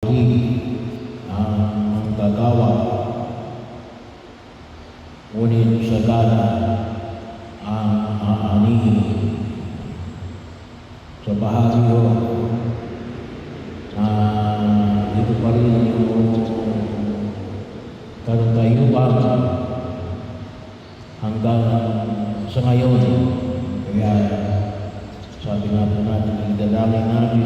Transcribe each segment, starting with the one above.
ang gagawa, ngunit sagana ang aanihin. Sa bahagi ko, dito pa rin yung karutayuan hanggang sa ngayon. Kaya sabi nga po natin, idadalay natin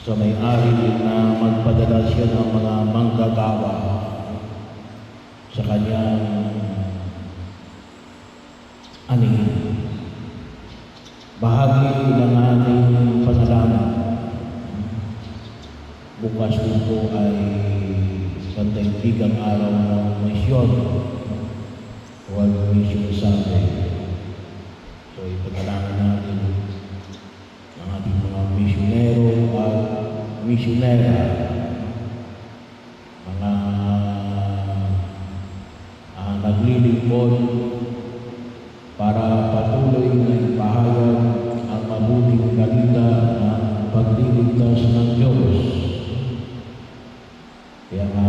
sa may-ari na magpadala siya ng mga manggagawa sa kanyang anihin. Bahagi ng ating panalangin bukas dito ay pandaigdigang araw ng misyon, World Mission Sunday. So ipanalangin natin ang ating mga misyonero at misyonera, mga naglilingkod para patuloy na ipahayag ang mabuting balita ng pagliligtas ng Diyos. Kaya nga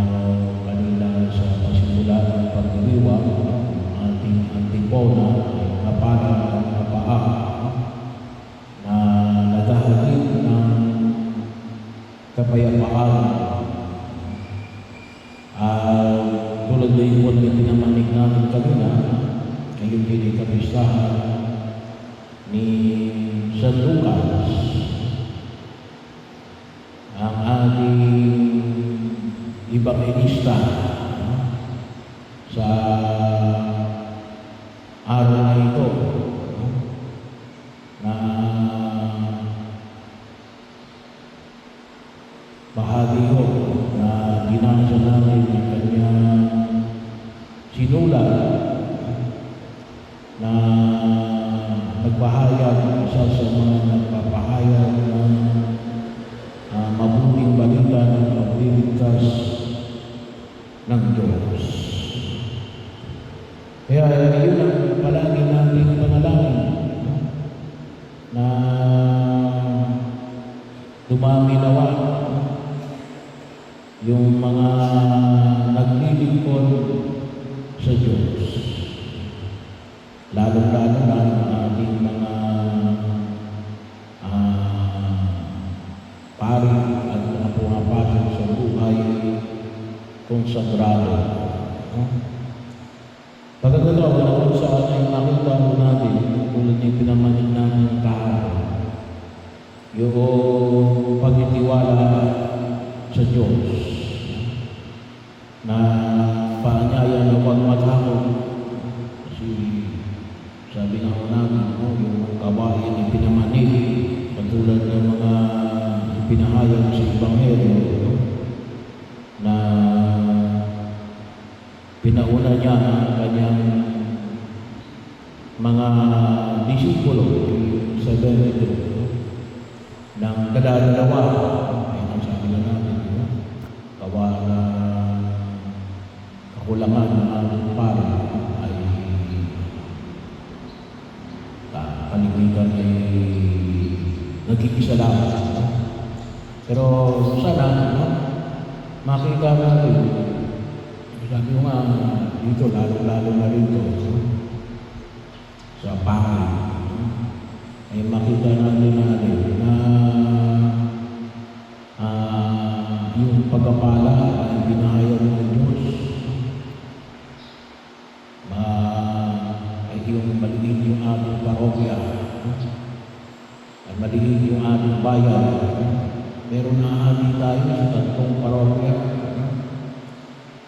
kanina sa pasimula ng pagdiriwang, ang ating antipona ay naparang ng napaa na naghahatid ng kapayapaan. Tulad na yun na pinamanig natin kanina, ngayon din ay kapistahan ni San Lucas, ang ating Evangelista sa araw na ito, na bahagi ko na ginasa namin ang kanyang sinulat na nagpahayag, isa sa mga nagpapahayag ng mabuting balita ng pagliligtas ng Diyos. Kaya yun ang palagi nating panalangin, na dumami nawa yung mga naglilingkod sa Diyos, lalo-lalo na ang ating mga pari at mga pumapasok sa buhay konsagrado. Pagkagalaw na kung saan ay nakita mo natin, tulad yung pinamanig natin kahapon, yung pagtitiwala sa Diyos, na paanyaya na huwag matakot. Kasi sabi nga ko namin, yung kabayan ay pinamanig, katulad ng mga ipinahayag sa Ebanghelyo, na pinauna niya ang kanyang mga disipulo, 72, ng dadalawa. Ayun ang sabi na natin, kawa na kakulangan ng ating pari ay panigigan ay nagkikisa lang. Pero sana makita natin, sabi ko nga dito, lalo-lalo na rito sa pari, ay makita natin na yung pagkapala ay binahayag ng Diyos, ay yung maliit yung ating parokya, ay maliit yung ating bayan. Meron na hati tayo sa 3 parokya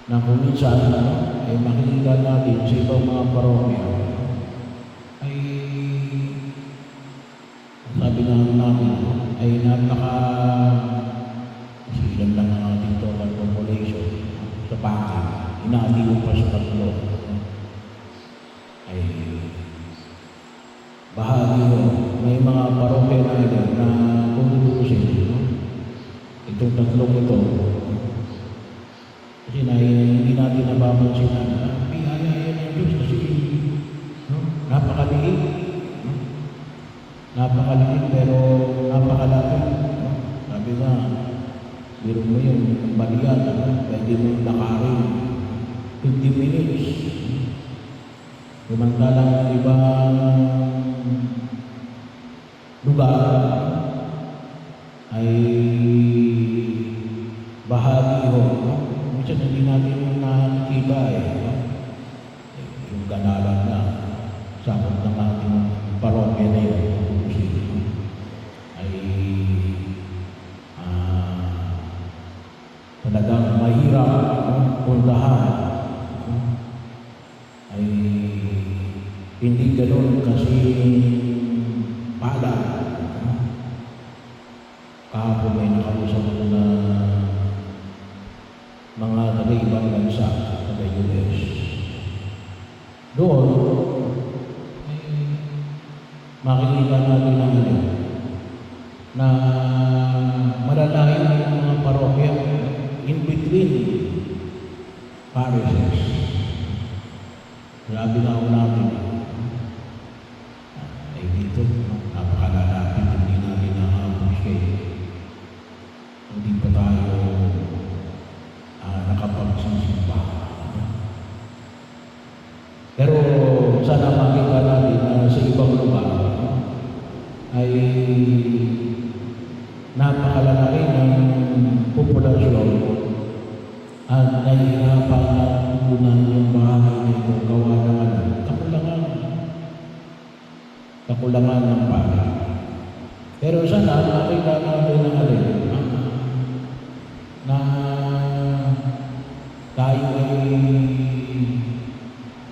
na kung minsan ay makikita natin sa ibang mga parokya ay sabi nga namin ay silang lang ang ating total population sa Pangil, inaaliw pa sa 3. Ay bahagi ko, may mga parokya na kung tutusin, itong 3 ito, kasi hindi natin nababansin na biyaya ng Diyos kasi napakaliit pero napakalaki. Sabi Sabi nga, biro mo yun, yung balian, pwede mo lakarin 50 minutes. Samantalang yung ibang lugar ay bahagi ho. Minsan hindi natin nakikita yung ganalan na sakot ng ating parokya na yun ay talagang mahirap puntahan. Ay hindi ganoon kasi pala. Kahapon may nakausap ko na mga taga-ibang bansa, taga-US. Doon, makikita natin na malalayo yung mga parokya in between parishes. Grabe na ako natin. Ay dito, napakalalapit, hindi natin na-appreciate. Hindi pa tayo nakapagsisimba. Pero sana makita natin na sa ibang lugar ay napakalalaki ng populasyon at nahihirapan na tugunan yung bahagi na ito gawa ng kakulangan ng pala. Pero sana makita natin na tayo ay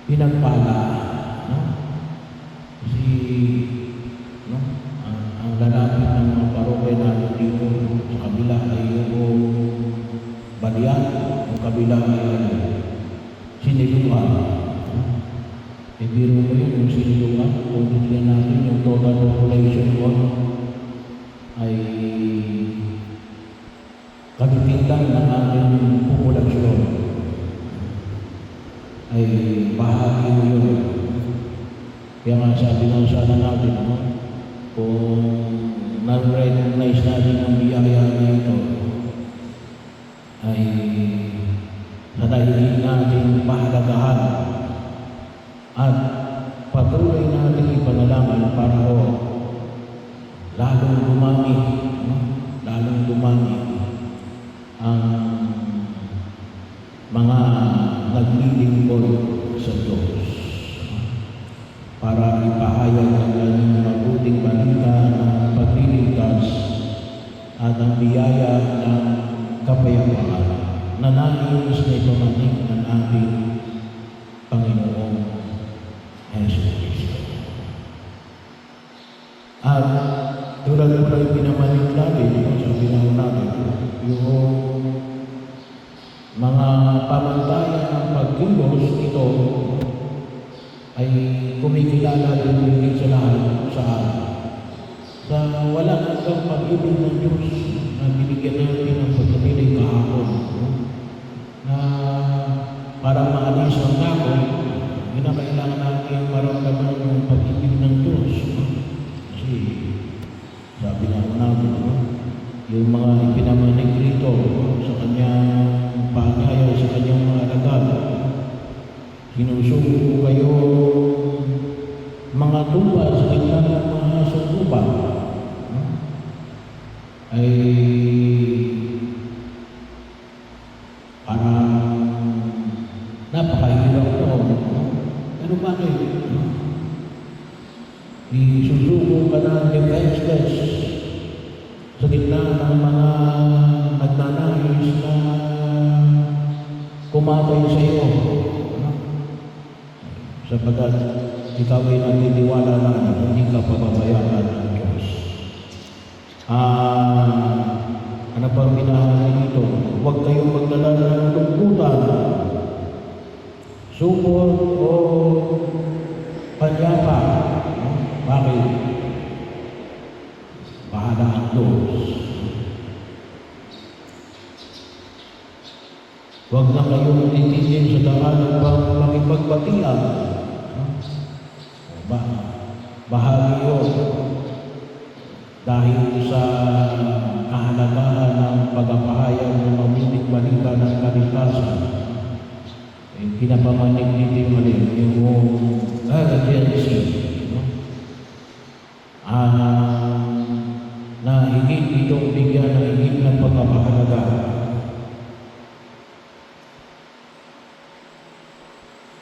pinagpala, no? Kasi ang lalapit ng mga parokya natin dito sa kabila ay yung balian, yung kabila ay Sinilungan. Biro mo yun, yung Sinilungan, kung titignan natin yung total population mo ay kalitin lang ng ating populasyon ay bahagi mo yun. Kaya nga sabi nga sana natin, kung na-recognize natin ang biyaya na ito, ay natahilig natin pahalagahan at patuloy natin ipanalangin para lalong dumami ang mga naglilingkod sa Diyos para ipahayag ang kanyang mabuting balita ng pagliligtas at ang biyaya ng kapayapaan na nais na ipamanig ng ating Panginoong Jesus Cristo. At tulad mo na ipinamanig natin, sabi natin, yung mga pamantayan ng pagkilos ito ay kumikilala din sa lahat sa wala hanggang pag-ibig ng Diyos na binigyan natin ng pagkakilig kahapon na para maalis ang takot, kailangan natin maramdaman yung pag-ibig ng Diyos. Kasi sabi natin, yung mga ipinamanig rito sa kanyang paanyaya, sa kanyang mga alagad, sinusugo ko kayo mga tuba sa gitna ng mga sukuba, ay parang napakahirap po. Pero bakit? Isusugo ka na defenseless sa gitna ng mga nagnanais na kumatay sa iyo. Sapagkat ikaw ay naniniwala na hindi ka pababayaan ng Diyos. Ano pa ang minahali dito? Huwag kayong magdala ng lungkutan, supot o panyapa. Bakit? Bahala ang Diyos. Huwag na kayong titigil sa daan upang makipagbatian. Bahagi yun. dahil sa kahalagahan ng pagpapahayag ng mabuting balita ng kaligtasan, kinapamanig nito yung urgency, no? Na higit itong bigyan ng higit ng pagpapahalaga.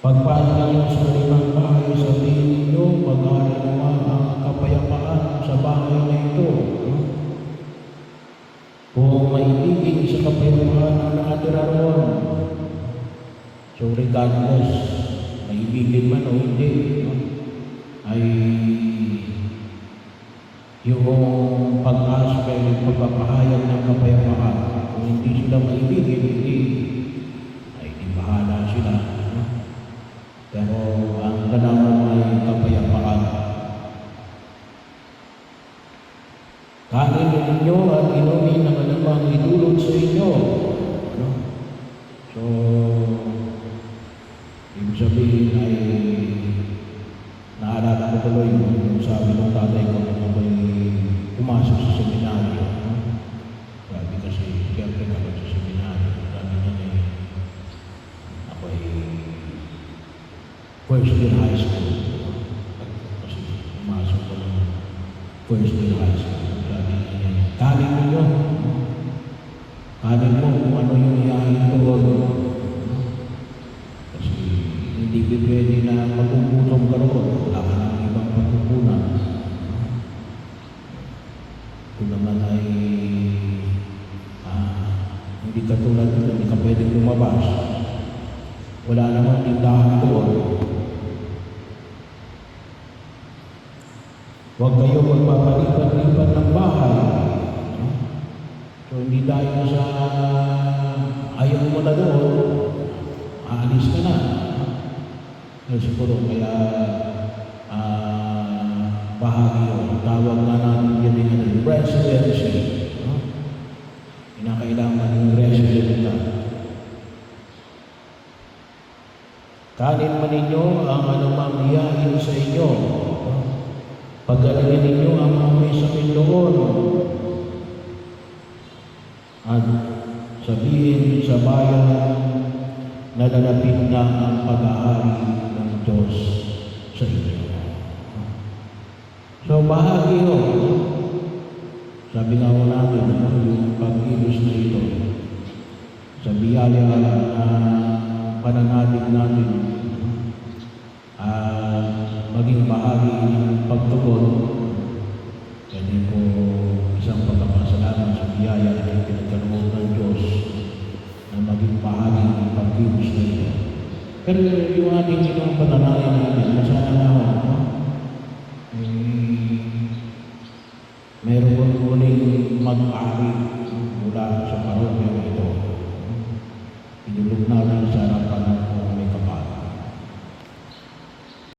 Pagpaan ninyo sa limang bahay, sabihin ninyo, mag-aaral naman ang kapayapaan sa bahay na ito. Kung maibigin sa kapayapaan ang nakatira roon, so regardless, maibigin man o hindi, ay yung pag-aspect, pagpapahayag ng kapayapaan, kung hindi sila maibigin, ay di bahala sila. Pero ang kailangan ay kapayapaan. Kanin ninyo at inumin ang anumang idulot sa inyo. So, ibig sabihin ay naalala ko tuloy yung sabi ng tatay ko nung ako'y pumasok sa seminaryo. Sabi kasi, siyempre ako sa seminaryo. Sabi niya ako'y first year high school. Kasi pumasok ko ng first year high school. Sabi niya, kanin ninyo. Kanin mo kung ano yung iyahin ko. Kasi hindi pwede na magugutom ka roon. Wala ka ng ibang pagkukunan. Kung naman ay hindi ka tulad nito, hindi ka pwedeng lumabas. Wala namang tindahan doon. Huwag kayo magpapalipat-lipat ng bahay. So, hindi dahil sa ayaw mo na doon, aalis ka na. Siguro, kaya bahagi yun. Tawag na natin yun yung residency. Kinakailangan yung resident ka. Kanin man ninyo ang anumang iyahin sa inyo. Paggalingin ninyo ang mga may sakit doon. At sabihin sa bayan na lalapit na ang pag-aari ng Diyos sa inyo. So, bahagi yun. Sabi nga mo natin, yung pag-ilos na ito, sa biyaya na pananalig natin, maging bahagi ng pagtugon, kaya po isang pagkakasalanan sa biyaya na pinagkaloob ng Diyos na maging bahagi ng pag-ilos na ito. Pero yung ating itong pananalig natin, sana naman, meron ko uling mag-ari mula sa parokya